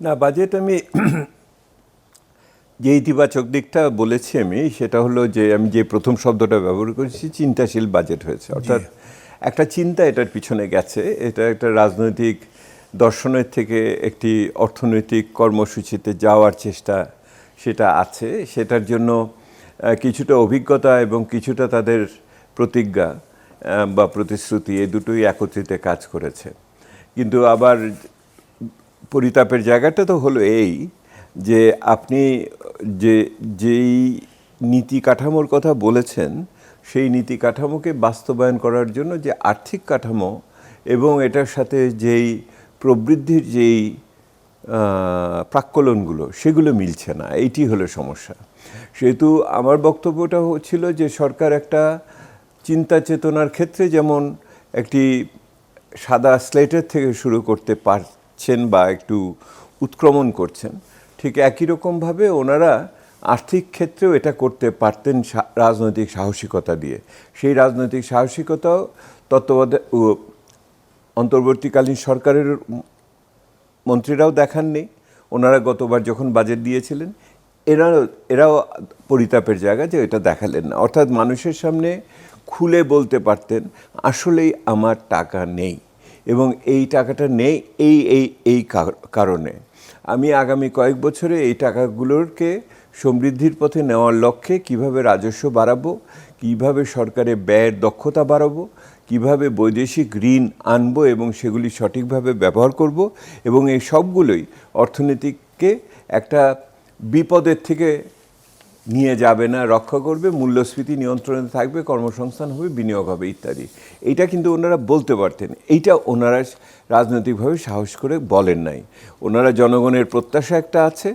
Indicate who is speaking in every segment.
Speaker 1: না, বাজেট আমি যে ইতিবাচক দিকটা বলেছি আমি, সেটা হলো যে আমি যে প্রথম শব্দটা ব্যবহার করেছি, চিন্তাশীল বাজেট হয়েছে। অর্থাৎ একটা চিন্তা এটার পিছনে গেছে। এটা একটা রাজনৈতিক দর্শনের থেকে একটি অর্থনৈতিক কর্মসূচিতে যাওয়ার চেষ্টা সেটা আছে। সেটার জন্য কিছুটা অভিজ্ঞতা এবং কিছুটা তাদের প্রতিজ্ঞা বা প্রতিশ্রুতি, এই দুটোই একত্রিতে কাজ করেছে। কিন্তু আবার পরিতাপের জায়গাটা তো হলো এই যে আপনি যেই নীতি কাঠামোর কথা বলেছেন, সেই নীতি কাঠামোকে বাস্তবায়ন করার জন্য যে আর্থিক কাঠামো এবং এটার সাথে যেই প্রবৃদ্ধির যেই প্রাক্কলনগুলো, সেগুলো মিলছে না। এইটি হলো সমস্যা। সেহেতু আমার বক্তব্যটা ছিল যে সরকার একটা চিন্তা চেতনার ক্ষেত্রে যেমন একটি সাদা স্লেটের থেকে শুরু করতে পারছেন বা একটু উৎক্রমণ করছেন, ঠিক একই রকমভাবে ওনারা আর্থিক ক্ষেত্রেও এটা করতে পারতেন রাজনৈতিক সাহসিকতা দিয়ে। সেই রাজনৈতিক সাহসিকতাও অন্তর্বর্তীকালীন সরকারের মন্ত্রীরাও দেখাননি। ওনারা গতবার যখন বাজেট দিয়েছিলেন, এরাও পরিতাপের জায়গা যে এটা দেখালেন না। অর্থাৎ মানুষের সামনে খুলে বলতে পারতেন আসলেই আমার টাকা নেই এবং এই টাকাটা নেই এই কারণে আমি আগামী কয়েক বছরে এই টাকাগুলোকে সমৃদ্ধির পথে নেওয়ার লক্ষ্যে কিভাবে রাজস্ব বাড়াবো, কিভাবে সরকারের ব্যয়ের দক্ষতা বাড়াবো, কিভাবে বৈদেশিক ঋণ আনবো এবং সেগুলি সঠিকভাবে ব্যবহার করব, এবং এই সবগুলোই অর্থনীতিকে একটা বিপদের থেকে নিয়ে যাবে না, রক্ষা করবে, মূল্যস্ফীতি নিয়ন্ত্রণে থাকবে, কর্মসংস্থান হবে, বিনিয়োগ হবে ইত্যাদি। এইটা কিন্তু ওনারা বলতে পারতেন। এইটা ওনারা রাজনৈতিকভাবে সাহস করে বলেন নাই। ওনারা জনগণের প্রত্যাশা একটা আছে,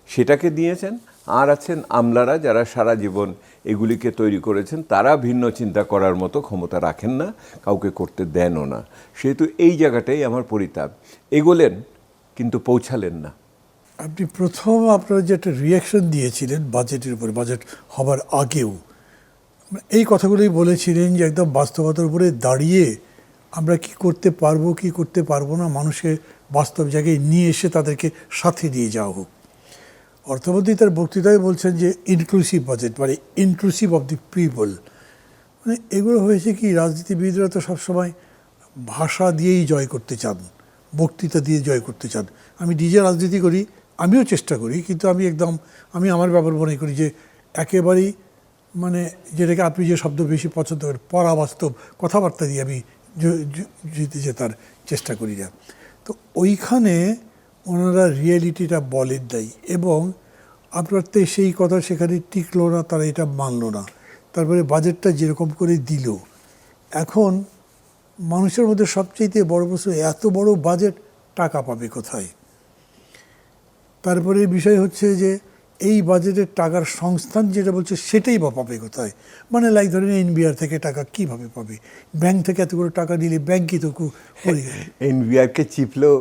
Speaker 1: সেটাকে দিয়েছেন। আর আছেন আমলারা, যারা সারা জীবন এগুলিকে তৈরি করেছেন, তারা ভিন্ন চিন্তা করার মতো ক্ষমতা রাখেন না, কাউকে করতে দেনও না। সেহেতু এই জায়গাটাই আমার পরিতাপ। এগোলেন কিন্তু পৌঁছালেন না।
Speaker 2: আপনি প্রথম আপনার যে একটা রিয়াকশন দিয়েছিলেন বাজেটের উপরে, বাজেট হবার আগেও এই কথাগুলোই বলেছিলেন যে একদম বাস্তবতার উপরে দাঁড়িয়ে আমরা কি করতে পারবো কি করতে পারবো না মানুষের বাস্তব জায়গায় নিয়ে এসে তাদেরকে সাথে দিয়ে যাওয়া হোক। অর্থমন্ত্রী তার বক্তৃতায় বলছেন যে ইনক্লুসিভ বাজেট, মানে ইনক্লুসিভ অফ দি পিপল। মানে এগুলো হয়েছে কি, রাজনীতিবিদরা তো সবসময় ভাষা দিয়েই জয় করতে চান, বক্তৃতা দিয়ে জয় করতে চান। আমি নিজে রাজনীতি করি, আমিও চেষ্টা করি, কিন্তু আমি আমার ব্যাপার মনে করি যে একেবারেই মানে যেটাকে আপনি যে শব্দ বেশি পছন্দ করেন, পরাবাস্তব কথাবার্তা দিয়ে আমি জিতে জেতার চেষ্টা করি না। তো ওইখানে ওনারা রিয়েলিটিটা বলেন নাই এবং আপনার তো সেই কথা সেখানে টিকলো না, তারা এটা মানলো না। তারপরে বাজেটটা যেরকম করে দিল, এখন মানুষের মধ্যে সবচেয়ে বড় প্রশ্ন, এত বড় বাজেট টাকা পাবে কোথায়? তারপরে বিষয় হচ্ছে যে এই বাজেটের টাকার সংস্থান যেটা বলছে সেটাই বা পাবে কোথায়? মানে লাইক ধরেন এনবিআর থেকে টাকা কিভাবে পাবে? ব্যাংক থেকে এতগুলো টাকা দিলে ব্যাংকই তো করে গেল।
Speaker 1: এনবিআরকে চিপলেও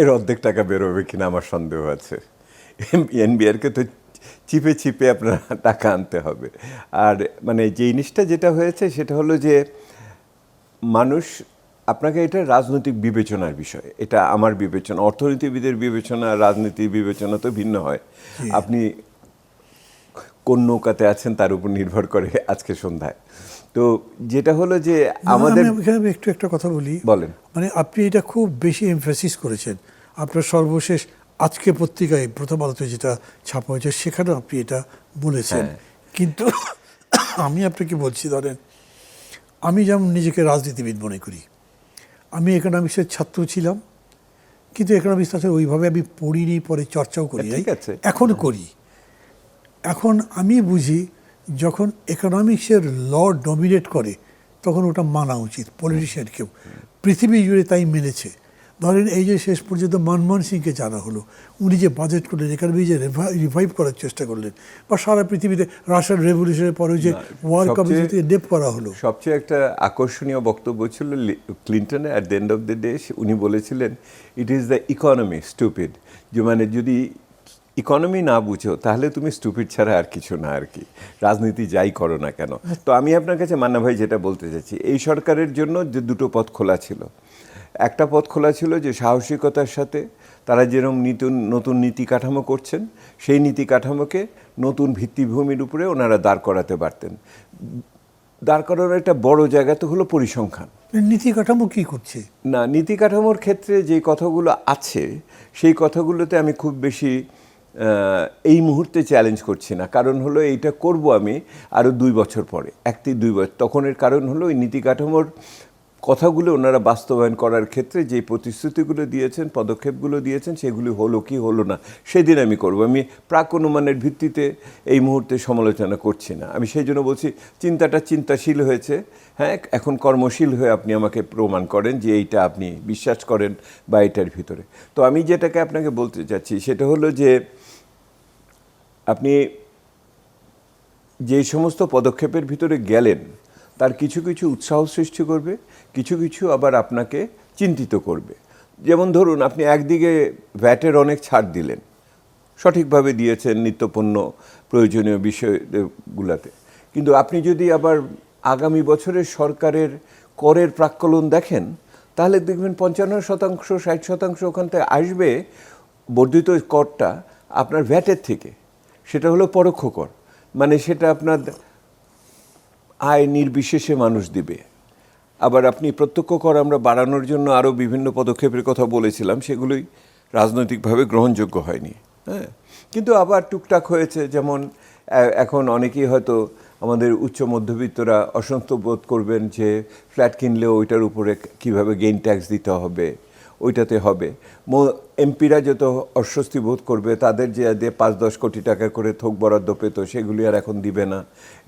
Speaker 1: এর অর্ধেক টাকা বেরোবে কিনা আমার সন্দেহ আছে। এনবিআরকে তো চিপে চিপে আপনার টাকা আনতে হবে। আর মানে যে জিনিসটা যেটা হয়েছে সেটা হলো যে মানুষ, আপনাকে এটা রাজনৈতিক বিবেচনার বিষয়, এটা আমার বিবেচনা। অর্থনীতিবিদের বিবেচনা, রাজনীতির বিবেচনা তো ভিন্ন হয়। আপনি কোন নৌকাতে আছেন তার উপর নির্ভর করে আজকে সন্ধ্যায়। তো যেটা হলো যে আমাদের
Speaker 2: এখানে একটু একটা কথা বলি,
Speaker 1: বলেন।
Speaker 2: মানে আপনি এটা খুব বেশি এমফাসিস করেছেন আপনার সর্বশেষ আজকে পত্রিকায় প্রথম আলোতে যেটা ছাপা হয়েছে সেখানেও আপনি এটা বলেছেন। কিন্তু আমি আপনাকে বলছি, ধরেন আমি যেমন নিজেকে রাজনীতিবিদ মনে করি, আমি ইকোনমিক্সের ছাত্র ছিলাম, কিন্তু ইকোনমিক্স আসলে ওইভাবে আমি পড়িনি, পরে চর্চাও করি, এখন করি। এখন আমি বুঝি যখন ইকোনমিক্সের ল ডমিনেট করে তখন ওটা মানা উচিত পলিটিশিয়ানকেও। পৃথিবী জুড়ে তাই মেনেছে। ধরেন এই যে শেষ পর্যন্ত মনমোহন সিংকে জানা হলো, উনি যে বাজেট করলেন, ইকোনমি যে রিভাইভ করার চেষ্টা করলেন, বা সারা পৃথিবীতে রাশিয়ান রেভলিউশনের পরে যে ওয়ার্ল্ড কাপ ডেপ করা হলো।
Speaker 1: সবচেয়ে একটা আকর্ষণীয় বক্তব্য ছিল ক্লিন্টনের। At the end of the day উনি বলেছিলেন, it is the economy stupid. যে মানে যদি ইকোনমি না বুঝো তাহলে তুমি স্টুপিড ছাড়া আর কিছু না আর কি, রাজনীতি যাই করো না কেন। তো আমি আপনার কাছে মান্না ভাই যেটা বলতে চাচ্ছি, এই সরকারের জন্য যে দুটো পথ খোলা ছিল, একটা পথ খোলা ছিল যে সাহসিকতার সাথে তারা যেরকম নতুন নীতি কাঠামো করছেন সেই নীতি কাঠামোকে নতুন ভিত্তিভূমির উপরে ওনারা দাঁড় করাতে পারতেন। দাঁড় করানোর একটা বড় জায়গা তো হলো পরিসংখ্যান।
Speaker 2: নীতি কাঠামো কি করছে?
Speaker 1: না, নীতি কাঠামোর ক্ষেত্রে যে কথাগুলো আছে সেই কথাগুলোতে আমি খুব বেশি এই মুহূর্তে চ্যালেঞ্জ করছি না। কারণ হলো এইটা করব আমি আরও 2 বছর পরে, 1-2 বছর। তখনের কারণ হলো ওই নীতি কাঠামোর কথাগুলো ওনারা বাস্তবায়ন করার ক্ষেত্রে যে প্রতিশ্রুতিগুলো দিয়েছেন, পদক্ষেপগুলো দিয়েছেন, সেগুলি হলো কি হলো না সেদিন আমি করব। আমি প্রাক অনুমানের ভিত্তিতে এই মুহূর্তে সমালোচনা করছি না। আমি সেই জন্য বলছি চিন্তাটা চিন্তাশীল হয়েছে। হ্যাঁ, এখন কর্মশীল হয়ে আপনি আমাকে প্রমাণ করেন যে এইটা আপনি বিশ্বাস করেন বা এটার ভিতরে। তো আমি যেটাকে আপনাকে বলতে চাচ্ছি সেটা হলো যে আপনি যে সমস্ত পদক্ষেপের ভিতরে গেলেন তার কিছু কিছু উৎসাহ সৃষ্টি করবে, কিছু কিছু আবার আপনাকে চিন্তিত করবে। যেমন ধরুন, আপনি একদিকে ভ্যাটের অনেক ছাড় দিলেন, সঠিকভাবে দিয়েছেন নিত্যপণ্য প্রয়োজনীয় বিষয়গুলোতে, কিন্তু আপনি যদি আবার আগামী বছরের সরকারের করের প্রাক্কলন দেখেন তাহলে দেখবেন 55%, 60% ওখান থেকে আসবে বর্ধিত করটা আপনার ভ্যাটের থেকে। সেটা হলো পরোক্ষ কর, মানে সেটা আপনার আয় নির্বিশেষে মানুষ দিবে। আবার আপনি প্রত্যক্ষ কর আমরা বাড়ানোর জন্য আরও বিভিন্ন পদক্ষেপের কথা বলেছিলাম, সেগুলোই রাজনৈতিকভাবে গ্রহণযোগ্য হয়নি। হ্যাঁ, কিন্তু আবার টুকটাক হয়েছে। যেমন এখন অনেকেই হয়তো আমাদের উচ্চ মধ্যবিত্তরা অসন্তুষ্ট বোধ করবেন যে ফ্ল্যাট কিনলেও ওইটার উপরে কীভাবে গেইন ট্যাক্স দিতে হবে, ওইটাতে হবে। এমপিরা যত অস্বস্তি বোধ করবে, তাদের যে 5-10 কোটি টাকা করে থোক বরাদ্দ পেত সেগুলি আর এখন দিবে না,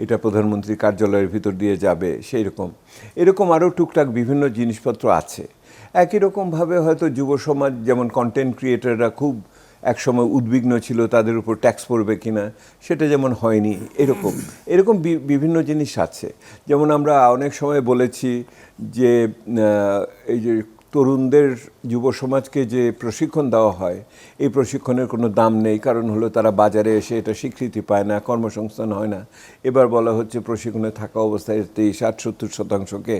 Speaker 1: এটা প্রধানমন্ত্রী কার্যালয়ের ভিতর দিয়ে যাবে, সেই রকম এরকম আরও টুকটাক বিভিন্ন জিনিসপত্র আছে। একই রকমভাবে হয়তো যুব সমাজ, যেমন কন্টেন্ট ক্রিয়েটাররা খুব একসময় উদ্বিগ্ন ছিল তাদের উপর ট্যাক্স পড়বে কিনা, সেটা যেমন হয়নি। এরকম বিভিন্ন জিনিস আছে। যেমন আমরা অনেক সময় বলেছি যে এই যে তরুণদের, যুব সমাজকে যে প্রশিক্ষণ দেওয়া হয়, এই প্রশিক্ষণের কোনো দাম নেই। কারণ হলো তারা বাজারে এসে এটা স্বীকৃতি পায় না, কর্মসংস্থান হয় না। এবার বলা হচ্ছে প্রশিক্ষণে থাকা অবস্থায় 60-70%কে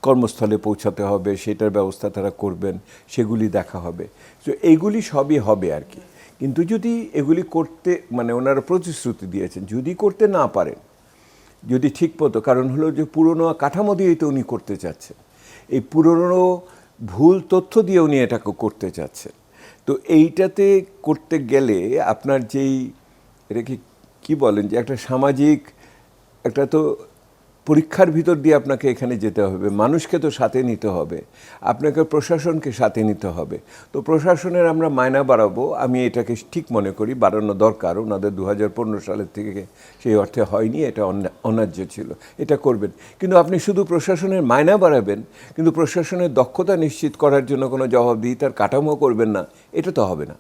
Speaker 1: কর্মস্থলে পৌঁছাতে হবে, সেটার ব্যবস্থা তারা করবেন, সেগুলি দেখা হবে। তো এইগুলি সবই হবে আর কি। কিন্তু যদি এগুলি করতে, মানে ওনারা প্রতিশ্রুতি দিয়েছেন, যদি করতে না পারেন, যদি ঠিক মতো, কারণ হলো যে পুরনো কাঠামো দিয়েই তো উনি করতে চাচ্ছেন, এই পুরনো ভুল তথ্য দিয়ে উনি এটাকে করতে চাচ্ছেন। তো এইটাতে করতে গেলে আপনার এটাকে কি বলেন, যে একটা সামাজিক একটা তো পরীক্ষার ভিতর দিয়ে আপনাকে এখানে যেতে হবে, মানুষকে তো সাথে নিতে হবে, আপনাকে প্রশাসনকে সাথে নিতে হবে। তো প্রশাসনের আমরা মায়না বাড়াবো, আমি এটাকে ঠিক মনে করি বাড়ানো দরকার। ওনাদের 2015 সালের থেকে সেই অর্থে হয়নি, এটা অন্যায্য ছিল, এটা করবেন। কিন্তু আপনি শুধু প্রশাসনের মায়না বাড়াবেন কিন্তু প্রশাসনের দক্ষতা নিশ্চিত করার জন্য কোনো জবাবদিহিতার কাঠামো করবেন না, এটা তো হবে না।